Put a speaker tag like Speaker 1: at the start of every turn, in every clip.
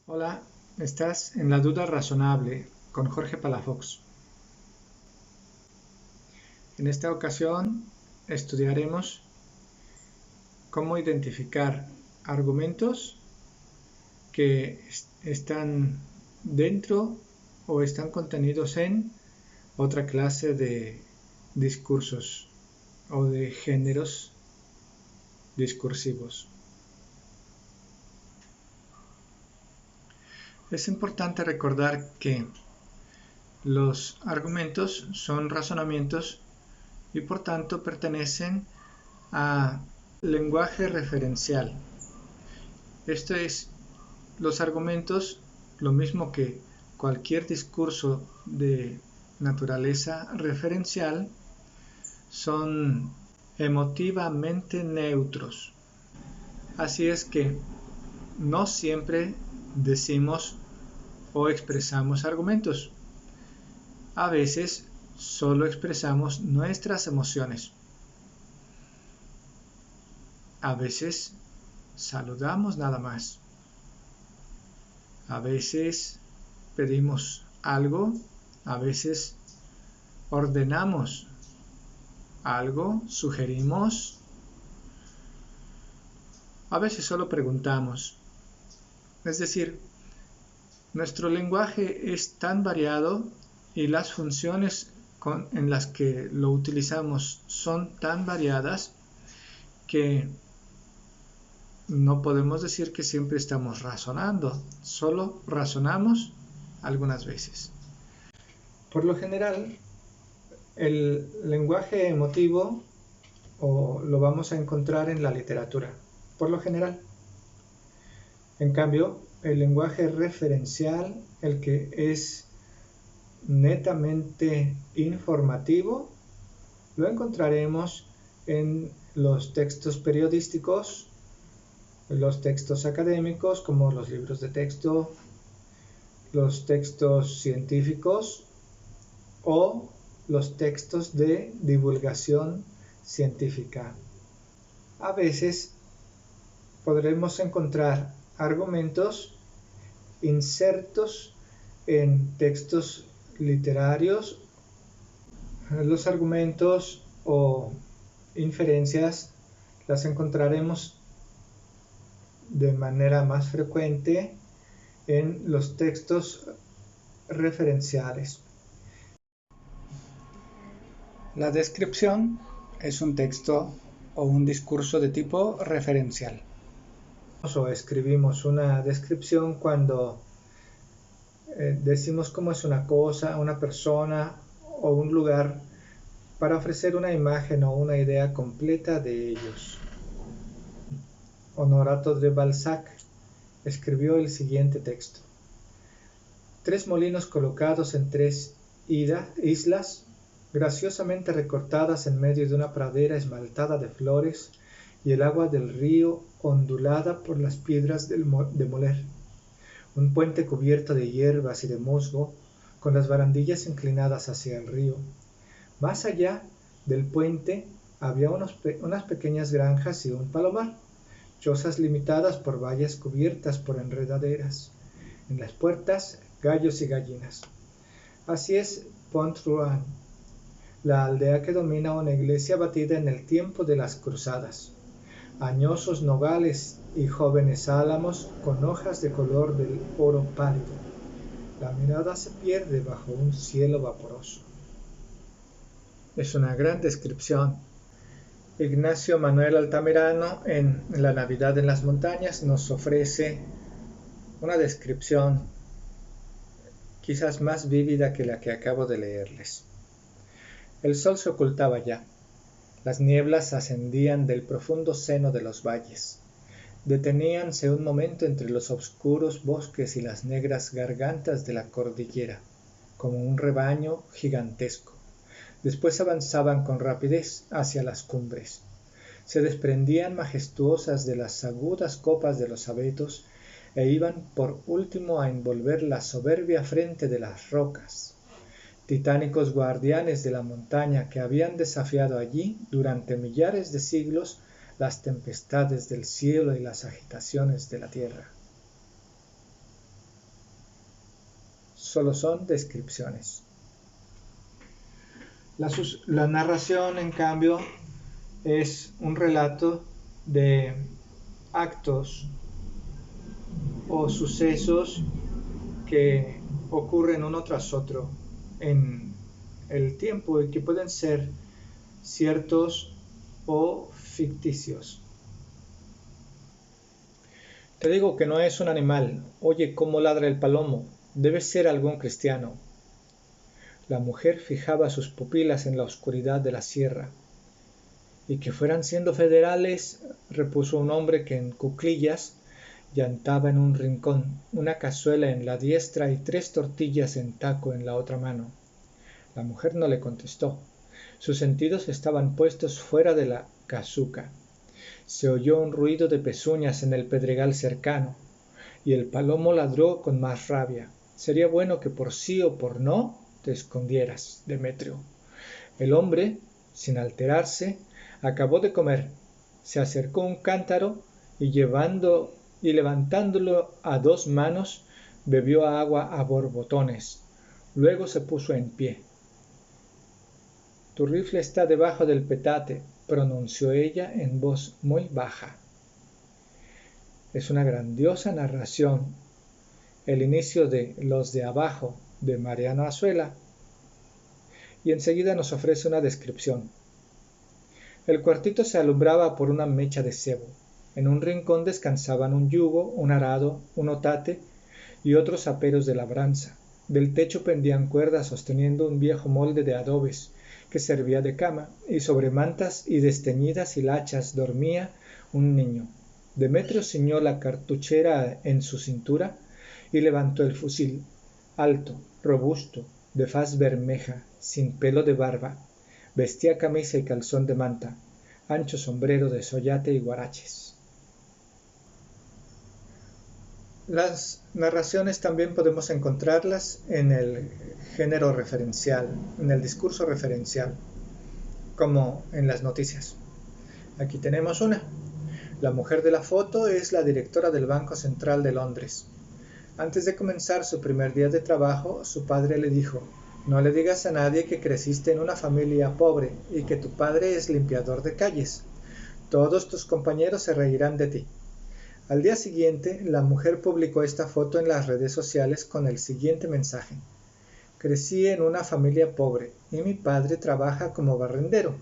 Speaker 1: Hola, estás en La Duda Razonable con Jorge Palafox. En esta ocasión estudiaremos cómo identificar argumentos que están dentro o están contenidos en otra clase de discursos o de géneros discursivos. Es importante recordar que los argumentos son razonamientos y por tanto pertenecen a lenguaje referencial. Esto es, los argumentos, lo mismo que cualquier discurso de naturaleza referencial, son emotivamente neutros. Así es que no siempre decimos o expresamos argumentos. A veces solo expresamos nuestras emociones. A veces saludamos nada más. A veces pedimos algo, a veces ordenamos algo, sugerimos, a veces solo preguntamos. Es decir, nuestro lenguaje es tan variado y las funciones en las que lo utilizamos son tan variadas que no podemos decir que siempre estamos razonando, solo razonamos algunas veces. Por lo general, el lenguaje emotivo lo vamos a encontrar en la literatura, por lo general. En cambio, el lenguaje referencial, el que es netamente informativo, lo encontraremos en los textos periodísticos, los textos académicos como los libros de texto, los textos científicos o los textos de divulgación científica. A veces podremos encontrar argumentos insertos en textos literarios. Los argumentos o inferencias las encontraremos de manera más frecuente en los textos referenciales. La descripción es un texto o un discurso de tipo referencial. O escribimos una descripción cuando decimos cómo es una cosa, una persona o un lugar para ofrecer una imagen o una idea completa de ellos. Honorato de Balzac escribió el siguiente texto: 3 molinos colocados en 3 islas, graciosamente recortadas en medio de una pradera esmaltada de flores, y el agua del río ondulada por las piedras de moler. Un puente cubierto de hierbas y de musgo, con las barandillas inclinadas hacia el río. Más allá del puente había unas pequeñas granjas y un palomar, chozas limitadas por vallas cubiertas por enredaderas. En las puertas, gallos y gallinas. Así es Pont-Rouen, la aldea que domina una iglesia batida en el tiempo de las cruzadas. Añosos nogales y jóvenes álamos con hojas de color del oro pálido. La mirada se pierde bajo un cielo vaporoso. Es una gran descripción. Ignacio Manuel Altamirano en La Navidad en las montañas nos ofrece una descripción quizás más vívida que la que acabo de leerles. El sol se ocultaba ya. Las nieblas ascendían del profundo seno de los valles. Deteníanse un momento entre los oscuros bosques y las negras gargantas de la cordillera, como un rebaño gigantesco. Después avanzaban con rapidez hacia las cumbres. Se desprendían majestuosas de las agudas copas de los abetos e iban por último a envolver la soberbia frente de las rocas. Titánicos guardianes de la montaña que habían desafiado allí durante millares de siglos las tempestades del cielo y las agitaciones de la tierra. solo son descripciones. La narración, en cambio, es un relato de actos o sucesos que ocurren uno tras otro en el tiempo y que pueden ser ciertos o ficticios. Te digo que no es un animal. Oye cómo ladra el palomo. Debe ser algún cristiano. La mujer fijaba sus pupilas en la oscuridad de la sierra. Y que fueran siendo federales, repuso un hombre que en cuclillas llantaba en un rincón, una cazuela en la diestra y 3 tortillas en taco en la otra mano. La mujer no le contestó. Sus sentidos estaban puestos fuera de la casuca. Se oyó un ruido de pezuñas en el pedregal cercano, y el palomo ladró con más rabia. Sería bueno que por sí o por no te escondieras, Demetrio. El hombre, sin alterarse, acabó de comer, se acercó un cántaro y levantándolo a 2 manos, bebió agua a borbotones. Luego se puso en pie. Tu rifle está debajo del petate, pronunció ella en voz muy baja. Es una grandiosa narración, el inicio de Los de Abajo, de Mariano Azuela, y enseguida nos ofrece una descripción. El cuartito se alumbraba por una mecha de cebo. En un rincón descansaban un yugo, un arado, un otate y otros aperos de labranza. Del techo pendían cuerdas sosteniendo un viejo molde de adobes que servía de cama, y sobre mantas y desteñidas hilachas dormía un niño. Demetrio ciñó la cartuchera en su cintura y levantó el fusil, alto, robusto, de faz bermeja, sin pelo de barba. Vestía camisa y calzón de manta, ancho sombrero de soyate y guaraches. Las narraciones también podemos encontrarlas en el género referencial, en el discurso referencial, como en las noticias. Aquí tenemos una. La mujer de la foto es la directora del Banco Central de Londres. Antes de comenzar su primer día de trabajo, su padre le dijo: no le digas a nadie que creciste en una familia pobre y que tu padre es limpiador de calles. Todos tus compañeros se reirán de ti. Al día siguiente, la mujer publicó esta foto en las redes sociales con el siguiente mensaje: crecí en una familia pobre y mi padre trabaja como barrendero.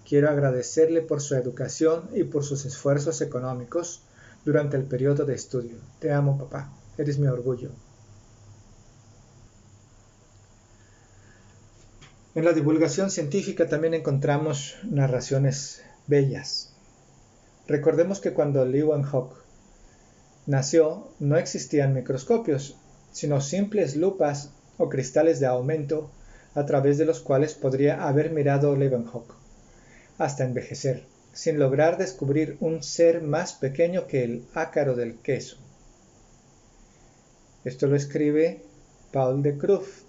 Speaker 1: Quiero agradecerle por su educación y por sus esfuerzos económicos durante el periodo de estudio. Te amo, papá. Eres mi orgullo. En la divulgación científica también encontramos narraciones bellas. Recordemos que cuando Leeuwenhoek nació no existían microscopios, sino simples lupas o cristales de aumento a través de los cuales podría haber mirado Leeuwenhoek hasta envejecer, sin lograr descubrir un ser más pequeño que el ácaro del queso. Esto lo escribe Paul de Kruff.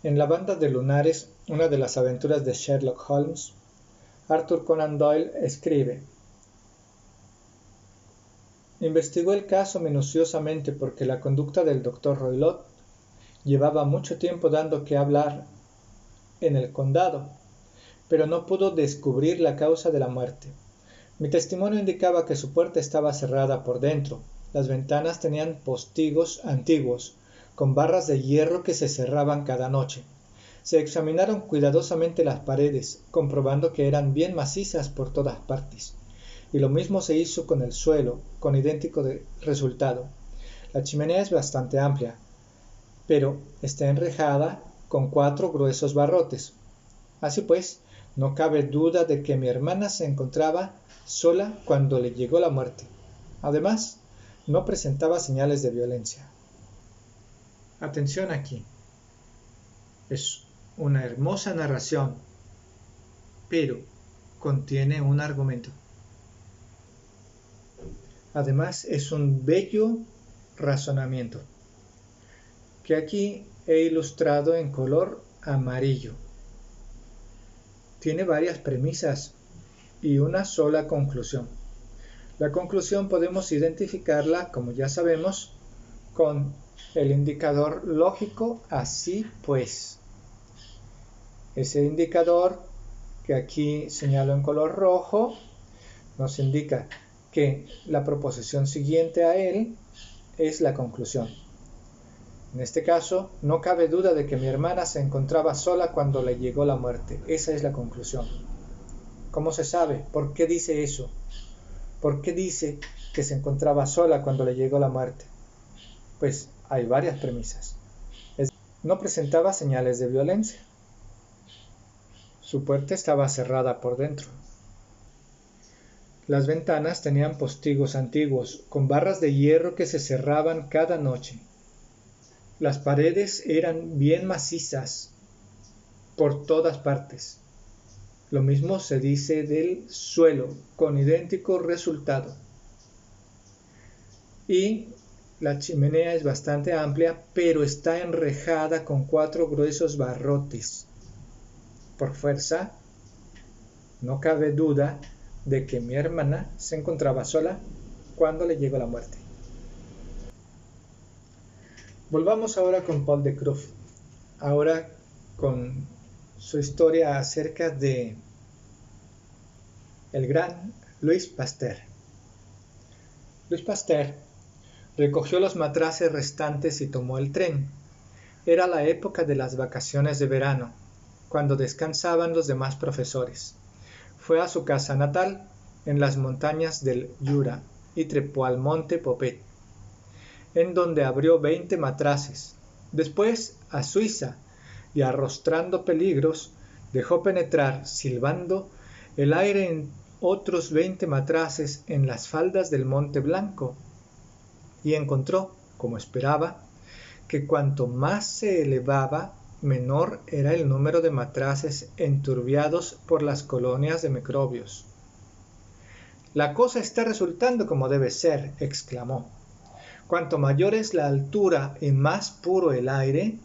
Speaker 1: En La banda de lunares, una de las aventuras de Sherlock Holmes, Arthur Conan Doyle escribe: investigó el caso minuciosamente porque la conducta del Dr. Roylott llevaba mucho tiempo dando que hablar en el condado, pero no pudo descubrir la causa de la muerte. Mi testimonio indicaba que su puerta estaba cerrada por dentro. Las ventanas tenían postigos antiguos, con barras de hierro que se cerraban cada noche. Se examinaron cuidadosamente las paredes, comprobando que eran bien macizas por todas partes. Y lo mismo se hizo con el suelo, con idéntico resultado. La chimenea es bastante amplia, pero está enrejada con 4 gruesos barrotes. Así pues, no cabe duda de que mi hermana se encontraba sola cuando le llegó la muerte. Además, no presentaba señales de violencia. Atención aquí. Es una hermosa narración, pero contiene un argumento. Además, es un bello razonamiento, que aquí he ilustrado en color amarillo. Tiene varias premisas y una sola conclusión. La conclusión podemos identificarla, como ya sabemos, con El indicador lógico, así pues. Ese indicador que aquí señalo en color rojo nos indica que la proposición siguiente a él es la conclusión. En este caso, no cabe duda de que mi hermana se encontraba sola cuando le llegó la muerte. Esa es la conclusión. ¿Cómo se sabe? ¿Por qué dice eso? ¿Por qué dice que se encontraba sola cuando le llegó la muerte? Pues hay varias premisas. No presentaba señales de violencia. Su puerta estaba cerrada por dentro. Las ventanas tenían postigos antiguos, con barras de hierro que se cerraban cada noche. Las paredes eran bien macizas por todas partes. Lo mismo se dice del suelo, con idéntico resultado. Y la chimenea es bastante amplia, pero está enrejada con 4 gruesos barrotes. Por fuerza, no cabe duda de que mi hermana se encontraba sola cuando le llegó la muerte. Volvamos ahora con Paul de Kruff, ahora con su historia acerca de el gran Louis Pasteur. Louis Pasteur recogió los matraces restantes y tomó el tren. Era la época de las vacaciones de verano, cuando descansaban los demás profesores. Fue a su casa natal, en las montañas del Jura, y trepó al monte Popet, en donde abrió 20 matraces. Después a Suiza, y arrostrando peligros, dejó penetrar, silbando, el aire en otros 20 matraces en las faldas del Monte Blanco, y encontró, como esperaba, que cuanto más se elevaba, menor era el número de matraces enturbiados por las colonias de microbios. «La cosa está resultando como debe ser», exclamó. «Cuanto mayor es la altura y más puro el aire,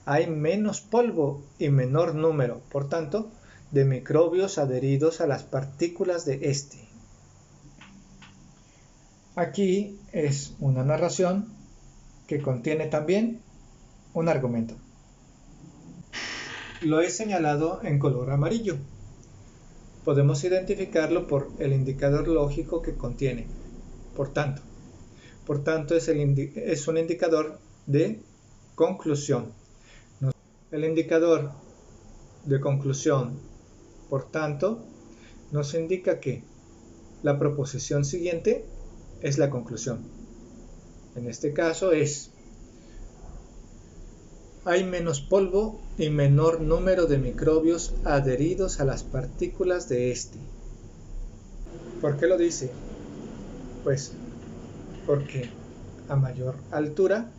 Speaker 1: hay menos polvo y menor número, por tanto, de microbios adheridos a las partículas de éste». Aquí es una narración que contiene también un argumento. Lo he señalado en color amarillo. Podemos identificarlo por el indicador lógico que contiene. Por tanto, es un indicador de conclusión. El indicador de conclusión, por tanto, nos indica que la proposición siguiente es la conclusión. En este caso es: hay menos polvo y menor número de microbios adheridos a las partículas de éste. ¿Por qué lo dice? Pues porque a mayor altura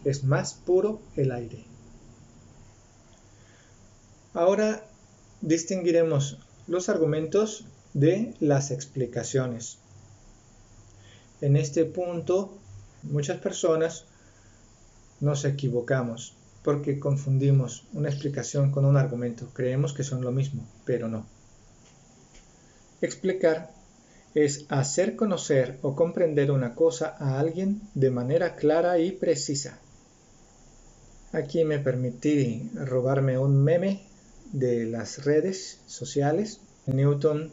Speaker 1: es más puro el aire. Ahora distinguiremos los argumentos de las explicaciones. En este punto, muchas personas nos equivocamos porque confundimos una explicación con un argumento. Creemos que son lo mismo, pero no. Explicar es hacer conocer o comprender una cosa a alguien de manera clara y precisa. Aquí me permití robarme un meme de las redes sociales. Newton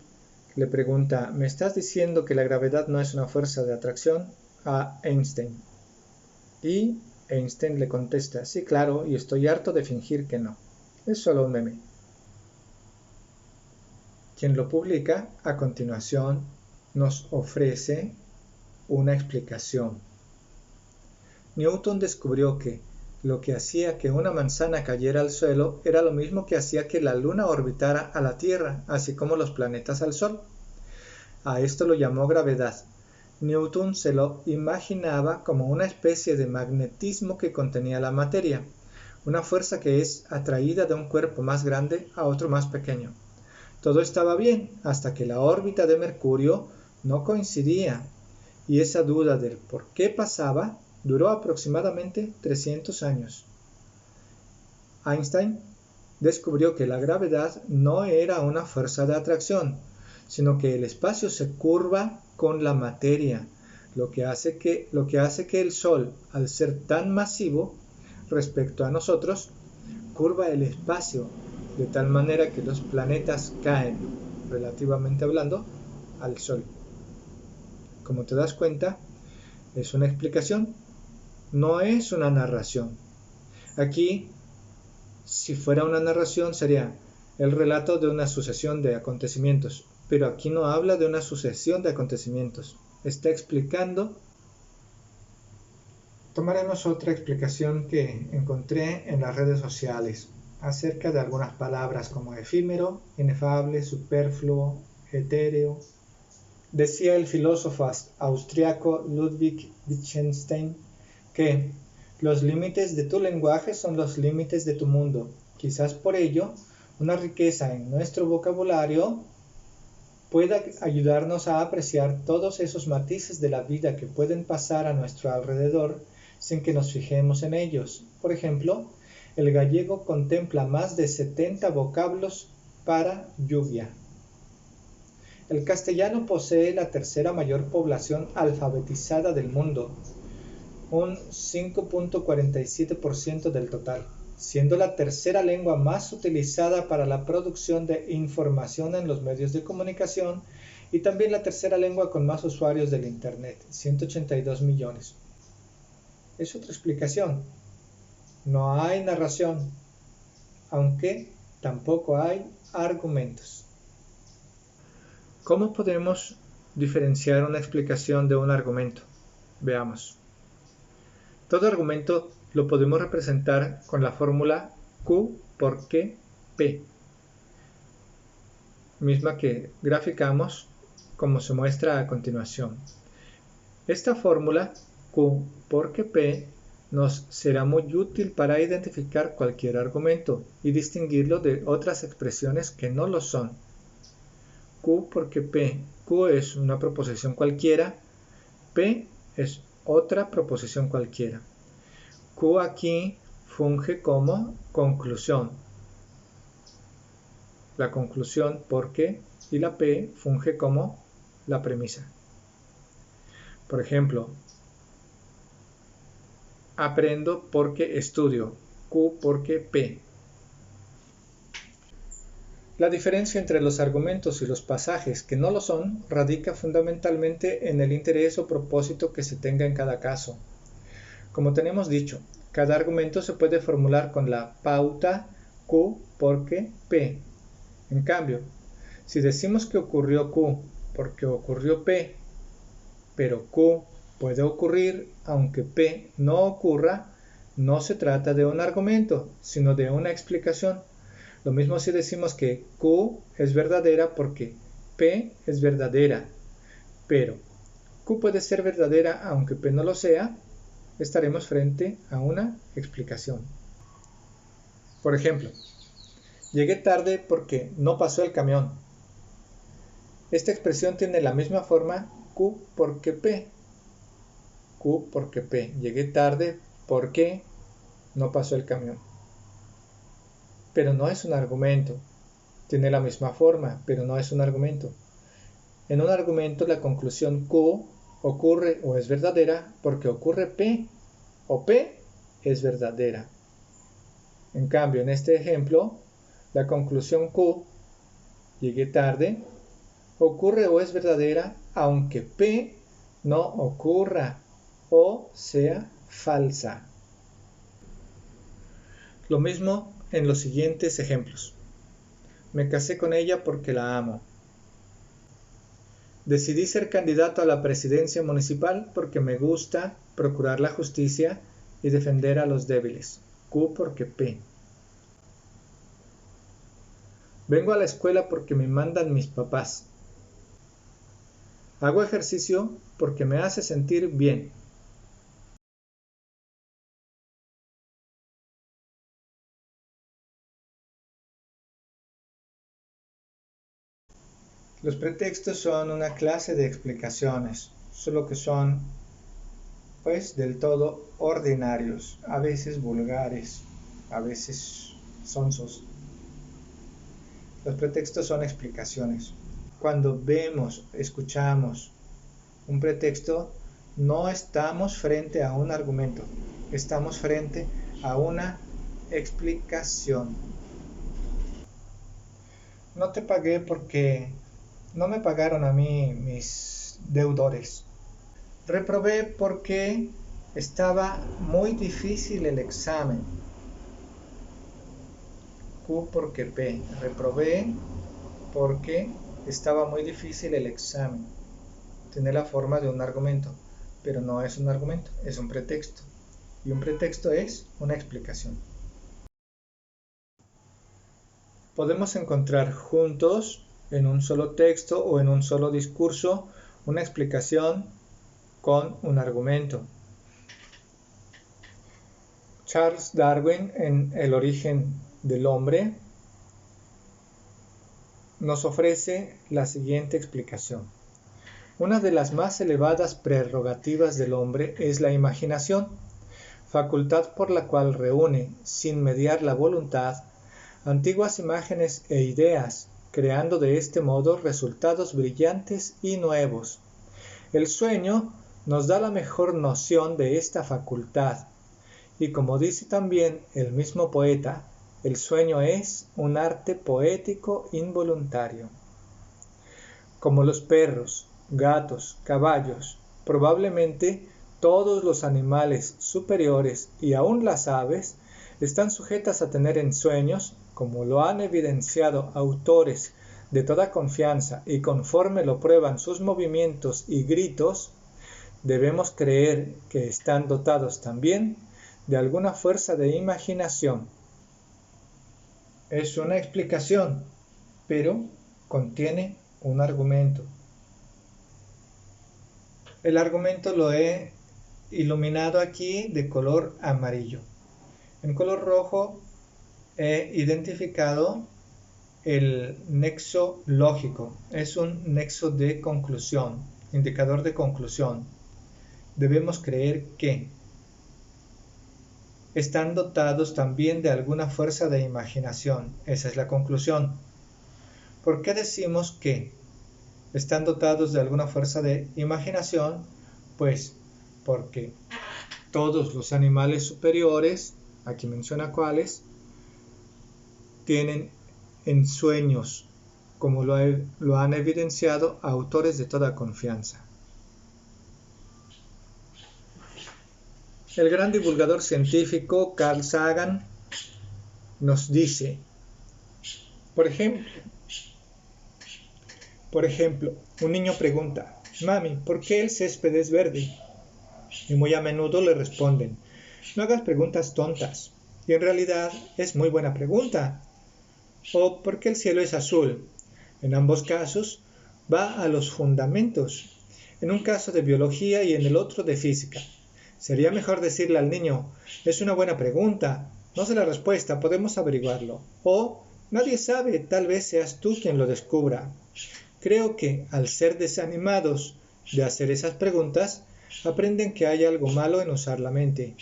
Speaker 1: le pregunta: ¿me estás diciendo que la gravedad no es una fuerza de atracción? A Einstein. Y Einstein le contesta: sí, claro, y estoy harto de fingir que no. Es solo un meme. Quien lo publica, a continuación, nos ofrece una explicación. Newton descubrió que lo que hacía que una manzana cayera al suelo era lo mismo que hacía que la luna orbitara a la Tierra, así como los planetas al Sol. A esto lo llamó gravedad. Newton se lo imaginaba como una especie de magnetismo que contenía la materia, una fuerza que es atraída de un cuerpo más grande a otro más pequeño. Todo estaba bien hasta que la órbita de Mercurio no coincidía, y esa duda del por qué pasaba duró aproximadamente 300 años. Einstein descubrió que la gravedad no era una fuerza de atracción, sino que el espacio se curva con la materia, lo que hace que el Sol, al ser tan masivo respecto a nosotros, curva el espacio de tal manera que los planetas caen, relativamente hablando, al Sol. Como te das cuenta, es una explicación, no es una narración. Aquí, si fuera una narración, sería el relato de una sucesión de acontecimientos, pero aquí no habla de una sucesión de acontecimientos, está explicando. Tomaremos otra explicación que encontré en las redes sociales acerca de algunas palabras como efímero, inefable, superfluo, etéreo. Decía el filósofo austriaco Ludwig Wittgenstein que los límites de tu lenguaje son los límites de tu mundo. Quizás por ello, una riqueza en nuestro vocabulario pueda ayudarnos a apreciar todos esos matices de la vida que pueden pasar a nuestro alrededor sin que nos fijemos en ellos. Por ejemplo, el gallego contempla más de 70 vocablos para lluvia. El castellano posee la tercera mayor población alfabetizada del mundo, un 5.47% del total, siendo la tercera lengua más utilizada para la producción de información en los medios de comunicación y también la tercera lengua con más usuarios del Internet, 182 millones. Es otra explicación. No hay narración, aunque tampoco hay argumentos. ¿Cómo podemos diferenciar una explicación de un argumento? Veamos. Todo argumento lo podemos representar con la fórmula Q porque P, misma que graficamos como se muestra a continuación. Esta fórmula Q porque P nos será muy útil para identificar cualquier argumento y distinguirlo de otras expresiones que no lo son. Q porque P. Q es una proposición cualquiera, P es otra proposición cualquiera. Q aquí funge como conclusión. La conclusión porque y la P funge como la premisa. Por ejemplo, aprendo porque estudio. Q porque P. La diferencia entre los argumentos y los pasajes que no lo son radica fundamentalmente en el interés o propósito que se tenga en cada caso. Como tenemos dicho, cada argumento se puede formular con la pauta Q porque P. En cambio, si decimos que ocurrió Q porque ocurrió P, pero Q puede ocurrir aunque P no ocurra, no se trata de un argumento, sino de una explicación. Lo mismo si decimos que Q es verdadera porque P es verdadera, pero Q puede ser verdadera aunque P no lo sea, estaremos frente a una explicación. Por ejemplo, llegué tarde porque no pasó el camión. Esta expresión tiene la misma forma Q porque P. Q porque P. Llegué tarde porque no pasó el camión. Pero no es un argumento. Tiene la misma forma, pero no es un argumento. En un argumento la conclusión Q ocurre o es verdadera porque ocurre P, o P es verdadera. En cambio, en este ejemplo, la conclusión Q, llegué tarde, ocurre o es verdadera aunque P no ocurra o sea falsa. Lo mismo en los siguientes ejemplos. Me casé con ella porque la amo. Decidí ser candidato a la presidencia municipal porque me gusta procurar la justicia y defender a los débiles. Q porque P. Vengo a la escuela porque me mandan mis papás. Hago ejercicio porque me hace sentir bien. Los pretextos son una clase de explicaciones, solo que son, pues, del todo ordinarios, a veces vulgares, a veces sonsos. Los pretextos son explicaciones. Cuando vemos, escuchamos un pretexto, no estamos frente a un argumento, estamos frente a una explicación. No te pagué porque no me pagaron a mí mis deudores. Reprobé porque estaba muy difícil el examen. Q porque P. Reprobé porque estaba muy difícil el examen. Tiene la forma de un argumento, pero no es un argumento, es un pretexto. Y un pretexto es una explicación. Podemos encontrar juntos, en un solo texto o en un solo discurso, una explicación con un argumento. Charles Darwin, en El origen del hombre, nos ofrece la siguiente explicación. Una de las más elevadas prerrogativas del hombre es la imaginación, facultad por la cual reúne, sin mediar la voluntad, antiguas imágenes e ideas, creando de este modo resultados brillantes y nuevos. El sueño nos da la mejor noción de esta facultad, y como dice también el mismo poeta, el sueño es un arte poético involuntario. Como los perros, gatos, caballos, probablemente todos los animales superiores y aún las aves están sujetas a tener ensueños, como lo han evidenciado autores de toda confianza y conforme lo prueban sus movimientos y gritos, debemos creer que están dotados también de alguna fuerza de imaginación. Es una explicación, pero contiene un argumento. El argumento lo he iluminado aquí de color amarillo. En color rojo he identificado el nexo lógico. Es un nexo de conclusión, indicador de conclusión. Debemos creer que están dotados también de alguna fuerza de imaginación. Esa es la conclusión. ¿Por qué decimos que están dotados de alguna fuerza de imaginación? Pues porque todos los animales superiores, aquí menciona cuáles, tienen ensueños, como lo han evidenciado autores de toda confianza. El gran divulgador científico Carl Sagan nos dice, por ejemplo, un niño pregunta, «Mami, ¿por qué el césped es verde?» Y muy a menudo le responden, «No hagas preguntas tontas». Y en realidad es muy buena pregunta. O ¿por qué el cielo es azul? En ambos casos va a los fundamentos. En un caso de biología y en el otro de física. Sería mejor decirle al niño, es una buena pregunta, no sé la respuesta, podemos averiguarlo. O, nadie sabe, tal vez seas tú quien lo descubra. Creo que, al ser desanimados de hacer esas preguntas, aprenden que hay algo malo en usar la mente.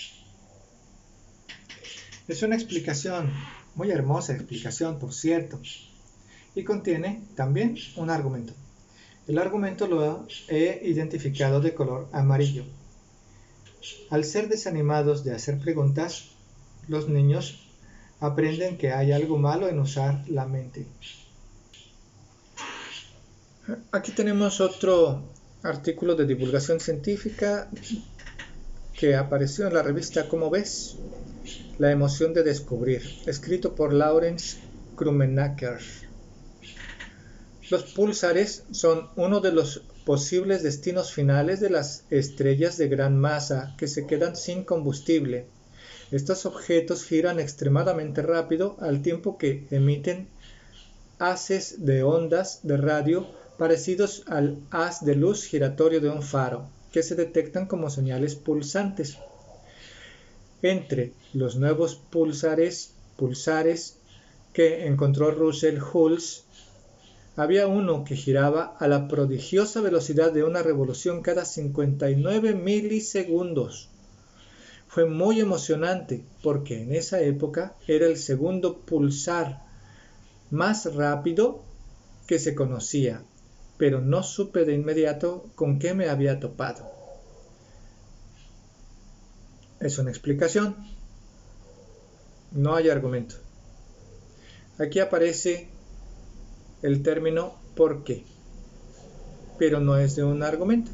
Speaker 1: Es una explicación, muy hermosa explicación, por cierto, y contiene también un argumento. El argumento lo he identificado de color amarillo. Al ser desanimados de hacer preguntas, los niños aprenden que hay algo malo en usar la mente. Aquí tenemos otro artículo de divulgación científica que apareció en la revista ¿Cómo ves? La emoción de descubrir, escrito por Lawrence Krummenacher. Los púlsares son uno de los posibles destinos finales de las estrellas de gran masa que se quedan sin combustible. Estos objetos giran extremadamente rápido al tiempo que emiten haces de ondas de radio parecidos al haz de luz giratorio de un faro, que se detectan como señales pulsantes. Entre los nuevos pulsares que encontró Russell Hulse, había uno que giraba a la prodigiosa velocidad de una revolución cada 59 milisegundos. Fue muy emocionante porque en esa época era el segundo pulsar más rápido que se conocía, pero no supe de inmediato con qué me había topado. Es una explicación, no hay argumento. Aquí aparece el término ¿por qué?, pero no es de un argumento.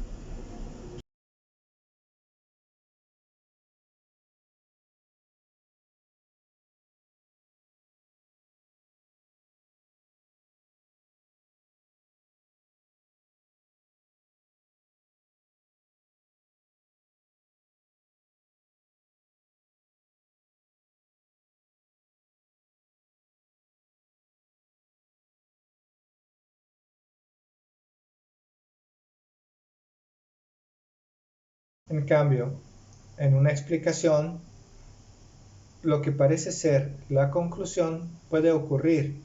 Speaker 1: En cambio, en una explicación, lo que parece ser la conclusión puede ocurrir,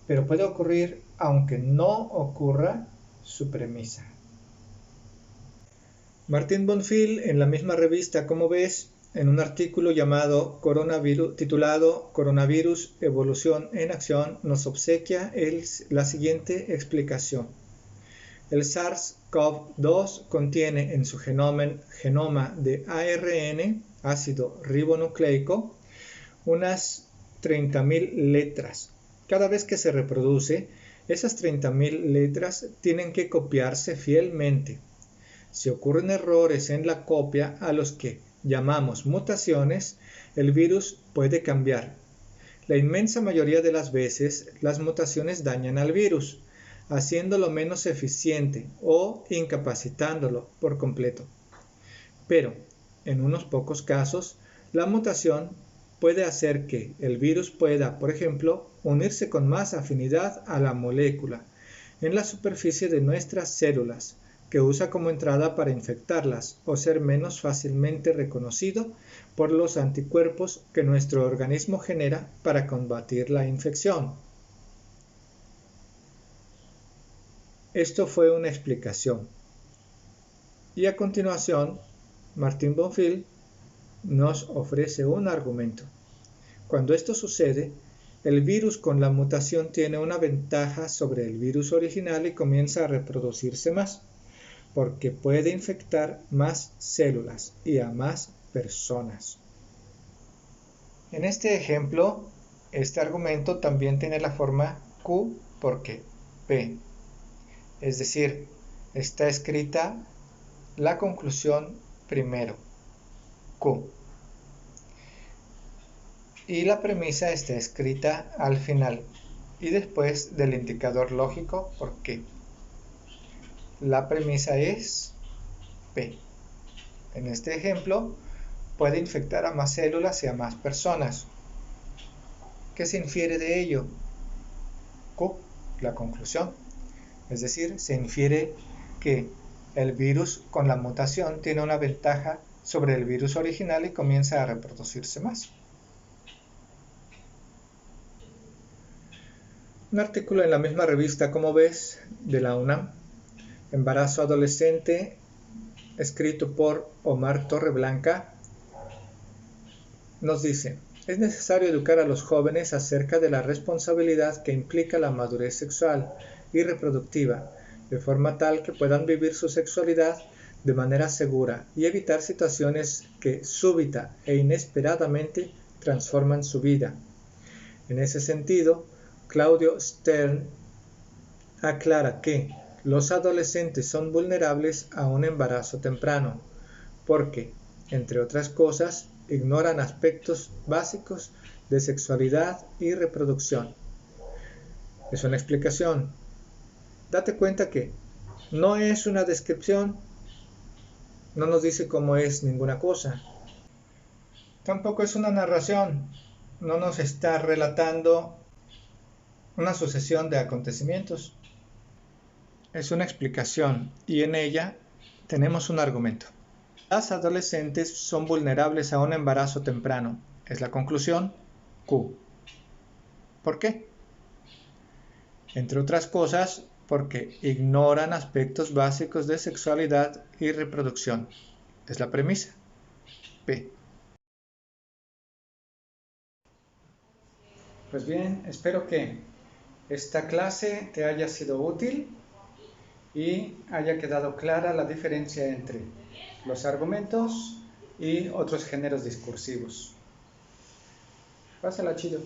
Speaker 1: pero puede ocurrir aunque no ocurra su premisa. Martín Bonfil, en la misma revista Como ves, en un artículo titulado Coronavirus, Evolución en Acción, nos obsequia la siguiente explicación. El SARS-CoV-2 contiene en su genoma de ARN, ácido ribonucleico, unas 30.000 letras. Cada vez que se reproduce, esas 30.000 letras tienen que copiarse fielmente. Si ocurren errores en la copia a los que llamamos mutaciones, el virus puede cambiar. La inmensa mayoría de las veces, las mutaciones dañan al virus, haciéndolo menos eficiente o incapacitándolo por completo. Pero, en unos pocos casos, la mutación puede hacer que el virus pueda, por ejemplo, unirse con más afinidad a la molécula en la superficie de nuestras células, que usa como entrada para infectarlas o ser menos fácilmente reconocido por los anticuerpos que nuestro organismo genera para combatir la infección. Esto fue una explicación. Y a continuación, Martín Bonfil nos ofrece un argumento. Cuando esto sucede, el virus con la mutación tiene una ventaja sobre el virus original y comienza a reproducirse más, porque puede infectar más células y a más personas. En este ejemplo, este argumento también tiene la forma Q porque P. Es decir, está escrita la conclusión primero, Q. Y la premisa está escrita al final y después del indicador lógico por qué. La premisa es P. En este ejemplo, puede infectar a más células y a más personas. ¿Qué se infiere de ello? Q, la conclusión. Es decir, se infiere que el virus con la mutación tiene una ventaja sobre el virus original y comienza a reproducirse más. Un artículo en la misma revista Como ves, de la UNAM, Embarazo adolescente, escrito por Omar Torreblanca, nos dice: es necesario educar a los jóvenes acerca de la responsabilidad que implica la madurez sexual y reproductiva, de forma tal que puedan vivir su sexualidad de manera segura y evitar situaciones que súbita e inesperadamente transforman su vida. En ese sentido, Claudio Stern aclara que los adolescentes son vulnerables a un embarazo temprano, porque, entre otras cosas, ignoran aspectos básicos de sexualidad y reproducción. Es una explicación. Date cuenta que no es una descripción, no nos dice cómo es ninguna cosa. Tampoco es una narración, no nos está relatando una sucesión de acontecimientos. Es una explicación y en ella tenemos un argumento. Las adolescentes son vulnerables a un embarazo temprano. Es la conclusión Q. ¿Por qué? Entre otras cosas, porque ignoran aspectos básicos de sexualidad y reproducción. Es la premisa P. Pues bien, espero que esta clase te haya sido útil y haya quedado clara la diferencia entre los argumentos y otros géneros discursivos. Pásala chido.